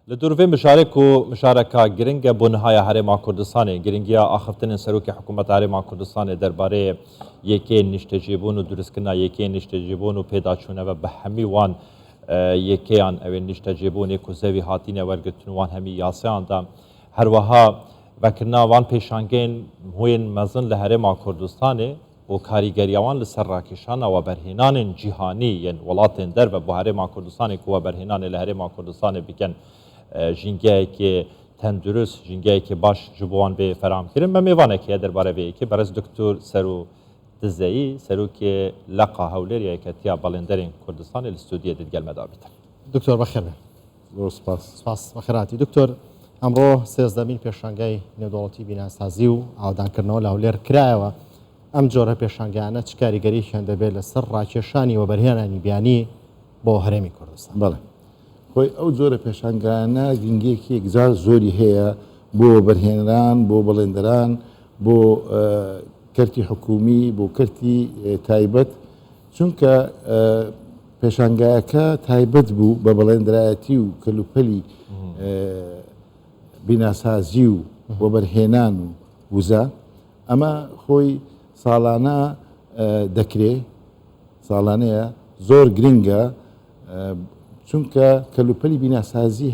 لدورفي مشاركة جرينجا بونهايا هرم كردستان جرينجيا أخفتن سروك حكومة هرم كردستان درباره يكين نشتجيبون ودرسكنا يكين نشتجيبون وبيداشونا وبحمي وان يكيان او نشتجيبون كوزوي هاتين ورگتن وان همي ياسيان دا هر وها وكرنا وان پیشانگين هوين مزن لهرم كردستان و کاریگریوان لسر راکشان و برهنان جهانی ین ولاتن در و بهرم کردستان کو برهنان لهرم کردستان بکن جنگی که تندرست جنگی که باش جبوان به فرام کردن میوانه که درباره وی که برز دکتر سرو دزایی سرو که لقا هولری که تیا بالندرین کردستان الاستودیو دیگر مدابیت دکتر بخیر سپاس بخیراتی دکتر امروز 13 پیشنگای نودولتی بیناسازی و آودانکردنەوە لە هەولێر کرایەوە ئەم جۆرە پێشانگەیانە چ کاریگەرییان دەبێت لەسەر ڕاکێشانی و بەرهێنانی بیانی بۆ هەرێمی کوردستان بەڵێ خۆی ئەو جۆرە پێشانگەیانە گرنگیەکی یەکجار زۆری هەیە بۆ بەرهێنران بۆ بەڵێندەران بۆ کەرتی حکومی بۆ کەرتی تایبەت چونکە پێشانگایەکە تایبەت بوو بە بەڵێندرایەتی و کەلوپەلی بیناسازی و وەبەرهێنان و وزە ئەمە خۆی ساڵانە دەکرێ ساڵانەیە زۆر گرنگە چونکە کەلوپەلی بیناسازی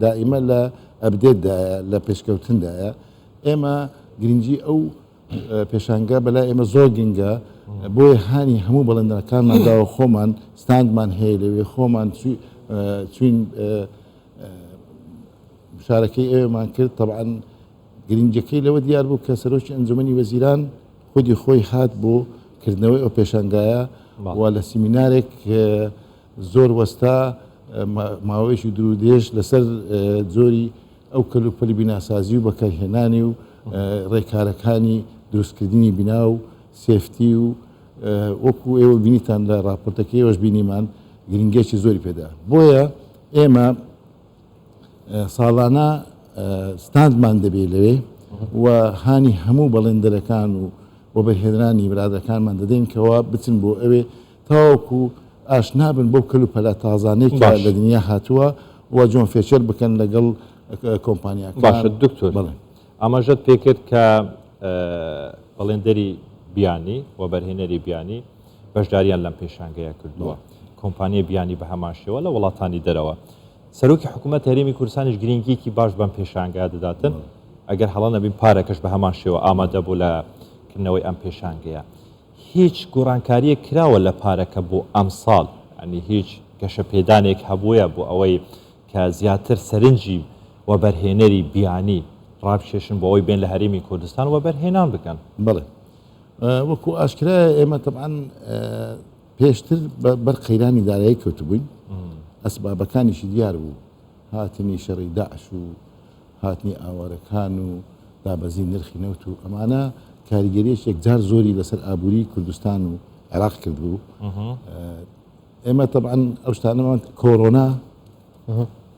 دائیمە لە ئەبدێتدایە لە پێشکەوتندایە ئێمە گرنگی ئەو پێشانگە بەلای ئێمە زۆر گرنگە بۆیە هانی هەموو بەڵێندەکانمانداوە خۆمان ستاندمان هەیە لەوێ خۆمان چوین مشارەکەی ئێوەمان کرد طبعاً گرنگەکەی لەوە دیار بوو کە سەرۆکی ئەنجومەنی وەزیران خودی خۆی هات بۆ کردنەوەی ئەو پێشانگایە و لە سیمینارێک زۆر وەستا ماوەیەکی درودێژ لەسەر زۆری ئەو کەلوپەلی بیناسازی و بەکارهێنانی و ڕێکارەکانی دروستکردنی بنا و سێفتی و وەکو ئێوە بینیتان لە راپۆرتەکەی ئێوەش بینیمان گرنگێکی زۆری پێدا بۆیە ئێمە ساڵانە ستاندمان دەبێت لەوێ و هانی هەموو بەڵێندەرەکان و بەرهێنرانی برادەکانمان دەدەین کەوا بچن بۆ ئەوێ تاوەکو ئاشنابن بۆ کەلوپەلە تازانەی کە لە دنیا هاتووە و جۆن فێچەر بکەن لەگەڵ کۆمپانیاکان. باشە دکتۆر ئەمەژەت پێکرد کە بەڵێندەری بیانی و بەرهێنەری بیانی بەشداریان لەم پێشانگەیە کردووە کۆمپانیای بیانی بە هەمان شێوە لە وڵاتانی دەرەوە سەرۆکی حکوومەت هەرێمی کوردستانیش گرنگیەکی باش بەم پێشانگەیە دەداتن ئەگەر هەڵە نەبین پارەکەش بە هەمان شێوە ئامادە بوو لە کردنەوەی ئەم پێشانگەیە هیچ گۆڕانکاریە کراوە لە پارەکە بۆ ئەم ساڵ ئەنی هیچ گەشە پێدانێک هەبووە بۆ ئەوەی کە زیاتر سەرنجی و بەرهێنەری بیانی ڕابکێشن بۆ ئەوی بێن لە هەرێمی کوردستان و بەرهێنان بکەن. بڵێ وەکو ئاشکرایە ئێمە طبعاً پێشتر بەر قەیرانی دارایی کەوتبووین ئەسبابەکانیشی دیار بوو هاتنی شەڕی داعش و هاتنی ئاوارەکان و دابەزی نرخی نەوت و ئەمانە کاریگەریەش یەکجار زۆری لەسەر ئابووری کوردستان و عێراق کردبوو ئێمە طبعاً ئەو شتانەمان کۆڕۆنا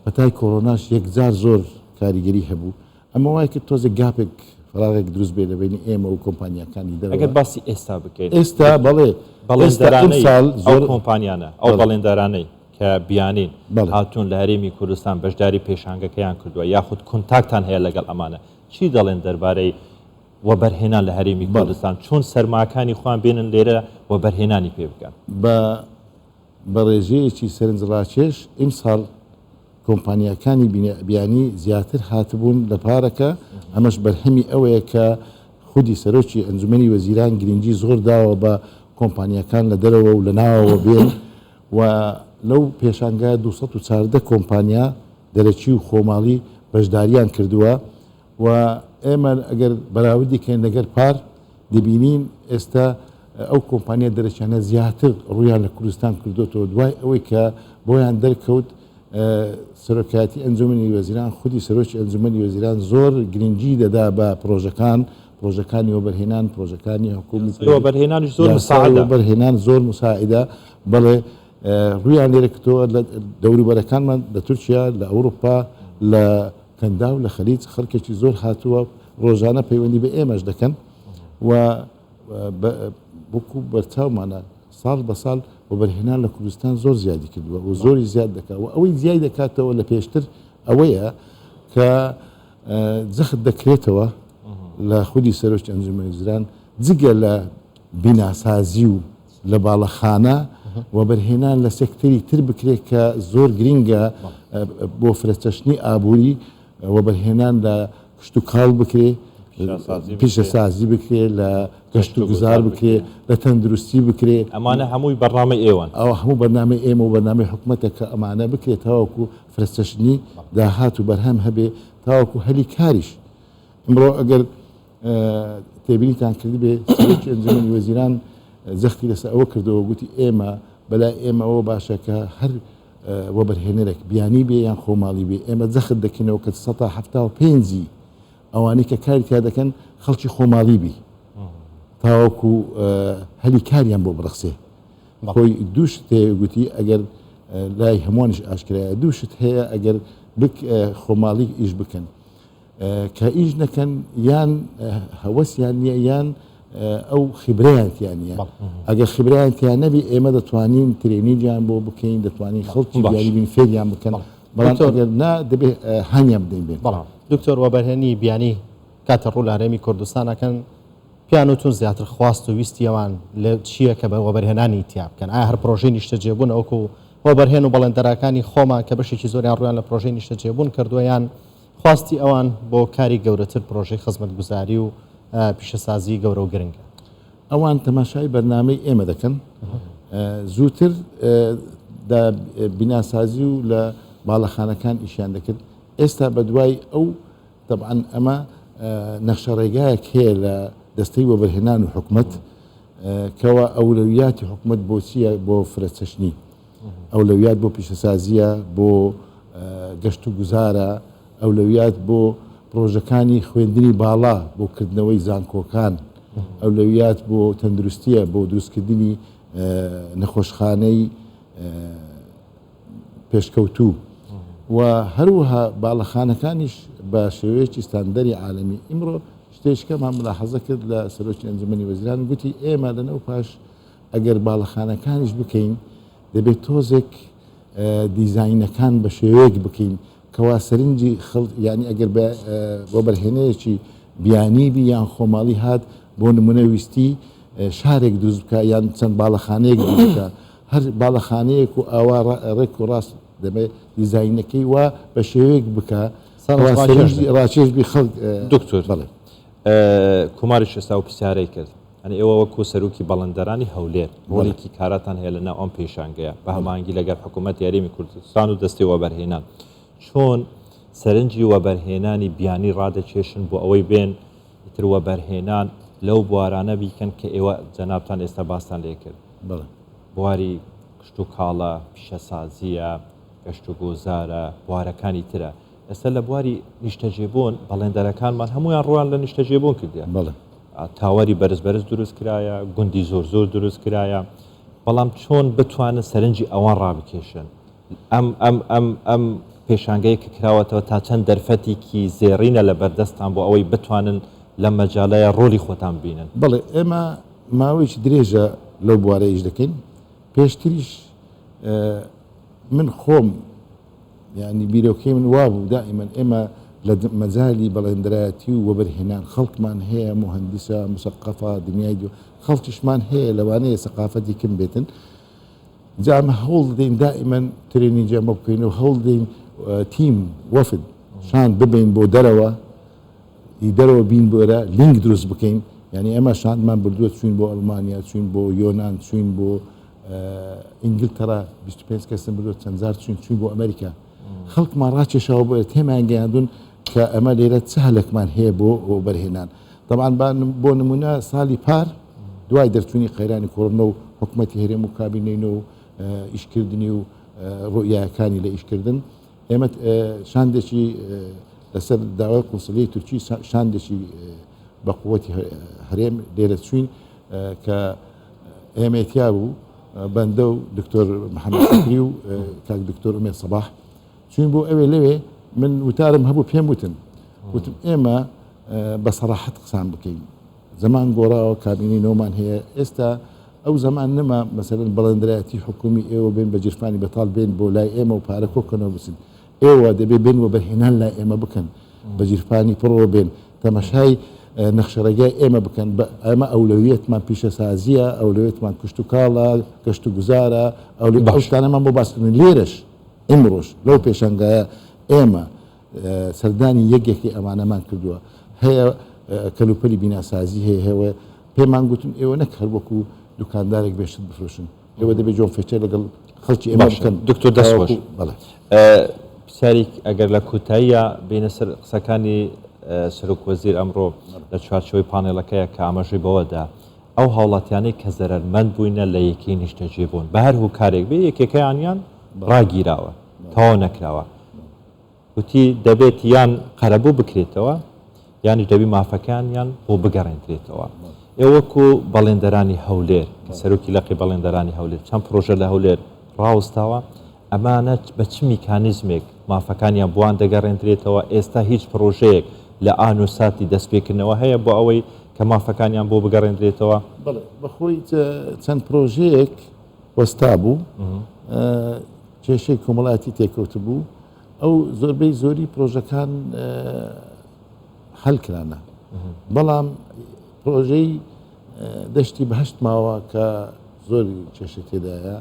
بەتای کۆڕۆناش یەکجار زۆر کاریگەری هەبوو ئەمە وای کرد تۆزێک گاپێک فراغێک دروست بێ لەبینی ئێمە و کۆمپانیەکانی دەرەوە ئەگەر باسی ئێستا بکەیت ئێستا بەڵێ بەڵێندەرانەی ئەو کۆمپانیانە ئەو بەڵێندەرانەی کە بیانین هاتوون لە هەرێمی کوردستان بەشداری پێشانگەکەیان کردووە یاخود کۆنتاکتان هەیە لەگەڵ ئەمانە چی دەڵێن دەربارەی وەبەرهێنان لە هەرێمی کوردستان چۆن سەرماکانی خۆیان بێنن لێرە وەبەرهێنانی پێ بکەن بە ڕێژەیەکی سەرنجڕاکێش ئیمساڵ کۆمپانیەکانی بیانی زیاتر هاتبوون لە پارەکە ئەمەش بەرهەمی ئەوەیە کە خودی سەرۆکی ئەنجومەنی وەزیران گرنگی زۆر داوە بە کۆمپانیەکان لە دەرەوە و لە ناوەوە بێن و لەو پێشانگای 214 کۆمپانیا دەرەچی و خۆماڵی بەشداریان کردووە و ئێمە ئەگەر بەراوردی کەین لەگەر پار دەبینین ئێستا ئەو کۆمپانیا دەرەچیانە زیاتر ڕویان لە کوردستان کردوتەوە دوای ئەوەی کە بۆیان دەرکەوت سەرۆکایەتی ئەنجومەنی وەزیران خودی سەرۆکی ئەنجومەنی وەزیران زۆر گرنگی دەدا بە پرۆژەکانی وەبەرهێنان پرۆژەکانی حکومی وەبەرهێنانیش زۆر مساعدە وەبەرهێنان زۆر مساعدە بەڵێ ڕویان لێرە کردەوە لە دەوروبەرەکانمان لە تورکیا لە ئەوروپا لە کەندا و لە خەلیج خەڵکێکی زۆر هاتووە ڕۆژانە پەیوەندی بە ئێمەش دەکەن و وەکو بەرچاومانە ساڵ بە ساڵ وەبەرهێنان لە کوردستان زۆر زیادی کردووە و زۆری زیاد دەکات و ئەوەی زیای دەکاتەوە لە پێشتر ئەوەیە کە جەخت دەکرێتەوە لە خودی سەرۆکی ئەنجومەنی وەزیران جگە لە بیناسازی و لە باڵەخانە و بەرهێنان لە سێکتەری تر بکرێت کە زۆر گرینگە بۆ فرەچەشنی ئابووری و بەرهێنان لە کشت و کاڵ بکرێت پیشە سازی بکرێت لە گەشت و گوزار بکرێت لە تەندروستی بکرێت ئەمانە هەمووی بەڕامە ئێوەن ئەو هەموو بەرنامە ئێمە و بەرنامەی حکوومەتە کە ئەمانە بکرێت تاوەکو فرەچەشنی داهات و بەرهەم هەبێ تاوەکو هەلی کاریش ئەمڕۆ ئەگەر تێبینیتان کرد بێ سەرۆکی ئەنجومەنی وەزیران زەختی لەسەر ئەوە کردەوە گوتی ئێمە بەلای ئێمە ئەوە باشە کە هەر وەبەرهێنەرێک بیانی بێ یان خۆماڵی بێ ئێمە جەخت دەکەینەوە کە 1970 ئەوانەی کە کاری تا دەکەن خەڵکی خۆماڵی بی تاوەکو هەلی کاریان بۆ بڕخسێ خۆی دووشت هەیە گوتی ئەگەر لای هەمووانش ئاشکرایە دووشت هەیە ئەگەر خۆماڵی ئیش بکەن کە ئیش نەکەن یان هەوەسیان نییە یان ئەو خبرەیانتیان نیە ئەگەر خبرەیانتیان نەبی ئێمە دەتوانین ترێنیجیان بۆ بکەین دەتوانین خەڵکی بیانی بین فێریان بکەن بەڵام ئەگەر نا دەبێت هەنیان بدەین بێن دکتۆر وەبەرهێنی بیانی کاتە ڕوو لە هەرێمی کوردستانەکەن پیانوتون زیاتر خواست و ویستی ئەوان لە چییە کە بە وەبەرهێنانی تیا بکەن ئایا هەر پرۆژەی نیشتەجێبوون ئەوکو وەبەرهێن و بەڵێندەرەکانی خۆمان کە بەشێکی زۆریان ڕویان لە پرۆژەی نیشتەجێبوون کردووە یان خواستی ئەوان بۆ کاری گەورەتر پرۆژەی خزمەتگوزاری و پیشەسازی گەورە و گرنگە ئەوان تەماشای بەرنامەی ئێمە دەکەن زووتر بیناسازی و لە باڵەخانەکان ئیشیان دەکرد ئێستا بە دوای ئەو طبعاً ئەمە نەخشە ڕێگایەک هەیە لە دەستەی وەبەرهێنان و حکوومەت کەەوە ئەولەویاتی حکوومەت بۆ چییە بۆ فرەچەشنی ئەولەویات بۆ پیشەسازیە بۆ گەشت و گوزارە ئەولەویات بۆ پرۆژەکانی خوێندنی باڵا بۆ کردنەوەی زانکۆکان ئەولەویات بۆ تەندروستیە بۆ دروستکردنی نەخۆشخانەی پێشکەوتوو و هەروەها باڵەخانەکانیش بە شێوەیەکی ستاندەری عالەمی ئیمڕۆ شتێشکەمان ملاحەزە کرد لە سەرۆکی ئەنجومەنی وەزیران گوتی ئێمە لەنەو پاش ئەگەر باڵەخانەکانیش بکەین دەبێت تۆزێک دیزاینەکان بە شێوەیەک بکەین کەوا سەرنجی ینی ئەگەر بۆ بەرهێنەیەکی بیانیبی یان خۆماڵی هات بۆ نمونە ویستی شارێک دروست بکە یان چەند باڵەخانەیەک دروست بکە هەر باڵەخانەیەک و ئاوا ڕێک و ڕاست دەبێت دیزاینەکەی وا بە شێوەیەک بکە ڕاکێشبی خەڵک دکتۆر کوماری شێستا و پرسیارەی کرد ئەنی ئێوە وەکو سەرۆکی بەڵندەرانی هەولێر ڕۆڵێکی کاراتان هەیە لەناو ئەم پێشانگەیە بە هەمانگی لەگەر حکوومەت یاریمی کوردستان و دەستی وەبەرهێنان چۆن سەرنجی وەبەرهێنانی بیانی ڕادەکێشن بۆ ئەوەی بێن تر وەبەرهێنان لەو بوارانە بیکەن کە ئێوە جەنابتان ئێستا باستان لێ کرد بواری کشت و کاڵە پیشەسازیە گەشت و گۆزارە بوارەکانی ترە ئێستا لە بواری نیشتەجێبوون بەڵێندەرەکانمان هەمویان ڕوان لە نیشتەجێبوون کردیان تاواری بەرز بەرز دروست کرایە گوندی زۆر زۆر دروست کرایە بەڵام چۆن بتوانن سەرنجی ئەوان ڕابکێشن ئەم پێشانگەیە کە کراوەتەوە تا چەند دەرفەتێکی زێڕینە لە بەردەستان بۆ ئەوەی بتوانن لە مەجاالەیە ڕۆلی خۆتان بینن بڵێ ئێمە ماوەیەکی درێژە لەو بوارەیەش دەکەین پێشتریش من خۆم ینی بیرۆکەی من وابوو دائیمەن ئێمە لە مەجای بەڵێندرایەتی و وەبەرهێنان خەڵکمان هەیە مهندسە مسەقەفە دنیای دو خەڵکیشمان هەیە لەوانەیە سەقافەتی کم بێتن جامە هەوڵ دەین دائیمەن ترێنی جەمە بکەین و هەوڵ دەین تیم وەفد شان ببین بۆ دەرەوە دەرەوە بین بۆرە لینک دروست بکەین ینی ئەمە شانمان بردووە چوین بۆ ئەڵمانیا چوین بۆ یۆناان چوین بۆ ئینگلتەرا 25 کەسم بردووە چەندزار چوین بۆ ئەمریکا خەڵکمان ڕاکێشەوە بۆ تێمان گەیاندون کە ئەمە لێرە چهلێکمان هەیە بۆ بەرهێنان طبعاً بۆ نمونە ساڵی پار دوای دەرچوونی قەیرانی کۆڕنە و حکوومەتی هەرێم و کابینەینە و ئیشکردنی و ڕۆیاکانی لە ئیشکردن ئێمە شاندێکی لەسەر داوای قونسڵیەتی تورکی شاندێکی بە قووەتی هەرێم لێرە چوین کە ئێمەتیا بوو بەندە و دکتۆر محەممەد شکری و کاک دکتۆر ئومێر سەباح چوین بۆ ئەوێ لەوێ من وتارم هەبوو پێم وتم ئێمە بە سەراحەت قسان بکەین زەمان گۆڕاوە کابینی نۆمان هەیە ئێستا ئەو زەمان نەما مەسەرەن بەڵێندرایەتی حکومی ئێوە بێن بە جرفانی بەتاڵ بێن بۆ لای ئێمە و پارە کۆکەنەوە بسن ئێوە دەبێ بێن و بەرهێنان لا ئێمە بکەن بە جیرفانی پڕۆ بێن تەماشای نەخشەرەگای ئێمە بکەن ئەمە ئەولەویەتمان پیشەسازیە ئەولەوێتمان کشت و کاڵە گەشت و گوزارە ئەوشتانەمان بۆ باسکردن لێرەش ئمڕۆژ لەو پێشنگایە ئێمە سەردانی یەکێکی ئەمانەمان کردووە هەیە کەلوپەلی بیناسازی هەیە پێمان گوتن ئێوە نەک هەر وەکو دوکاندارێک بێشت بفرۆشن ئێوە دەبێت جۆن فێچە لەگەڵ خەڵکی ئێمە بکەن دکتۆر دەستخۆش پرسیارێک ئەگەر لە کوتاییە بینە سەر قسەکانی سەرۆک وەزیر ئەمڕۆ لە چوارچەوەی پانێڵەکەیە کە ئاماژەی بەوەدا ئەو هاوڵاتیانەی کە زەرمەند بووینە لە یەکەی نیشتەجێبوون بە هەر هوو کارێک بێ یەکێکەیانیان ڕاگیراوە تەواو نەکراوە وتی دەبێت یان قەرەبوو بکرێتەوە یانی دەبی مافەکانیان بۆ بگەڕێنرێتەوە ئێوەکو بەڵێندەرانی هەولێر کە سەرۆکی لەقی بەڵێندەرانی هەولێر چەند پرۆژە لە هەولێر ڕاوستاوە ئەمانە بە چ میکانیزمێک مافەکانیان بوان دەگەڕێنرێتەوە ئێستا هیچ پرۆژەیەک لە ئان و ساتی دەستپێکردنەوە هەیە بۆ ئەوەی کە مافەکانیان بۆ بگەڕێنرێتەوە بەخۆی چەند پرۆژەیەک وەستا بوو کێشەی کۆمەڵایەتی تێکەوت بوو ئەو زۆربەی زۆری پرۆژەکان هەلکرانە بەڵام پرۆژەی دەشتی بەهشت ماوە کە زۆری کێشە تێدایە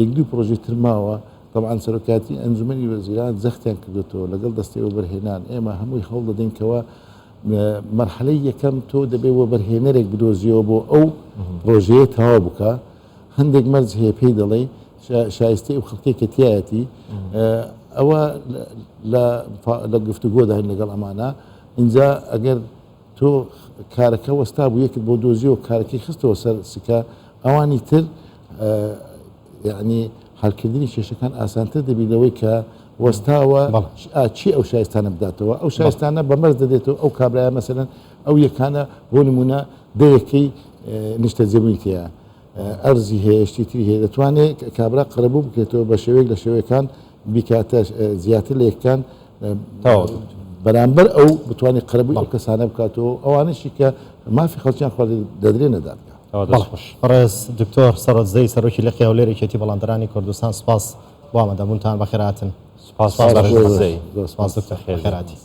یەک دوو پرۆژەی تر ماوە طبعاً سەرۆکاتی ئەنجومەنی وەزیران زەختیان کردوێتەوە لەگەڵ دەستەوە بەرهێنان ئێمە هەمووی هەوڵ دەدەینکەوە مەرحەلەی یەکەم تۆ دەبێتەوە بەرهێنەرێک بدۆزیەوە بۆ ئەو پرۆژەیە تەواو بکە هەندێک مەرج هەیە پێی دەڵێ شایستەی و خەڵکی کە تایەتی ئەوە لە گفتوگۆدا هەن لەگەڵ ئەمانە اینجا ئەگەر تۆ کارەکە وەستا بوو یەکت بۆ دۆزیەوە کارەکەی خستەوە سەر سکە ئەوانی تر یعنی هەڵکردنی کێشەکان ئاسانتر دەبیلەوەی کە وەستاوە چی ئەو شایستانە بداتەوە ئەو شایستانە بەمەرز دەدێتەوە ئەو کابراایە مەسەرەن ئەو یەکانە بۆ نمونە دەیەکەی نیشتە جێبووی تەیە ئەرزی هەیە شتی تری هەیە دەتوانێت کابرا قەرەبوو بکرێتەوە بە شێوەیەک لە شێوەکان بیکاتە زیاتر لە یەکان بەرامبەر ئەو بتوانێت قەرەبووی ئەو کەسانە بکاتەوە ئەوانشی کە مافی خەڵکیان خۆ دەدرێنە دادگا ڕێز دکتۆر سەرۆتزەی سەرۆکی لەقی هەولێرێکێتی بەڵاندەرانی کوردستان سپاس بۆ ئامادەبوونتان بەخێراتن سپاس دکتۆر خێراتی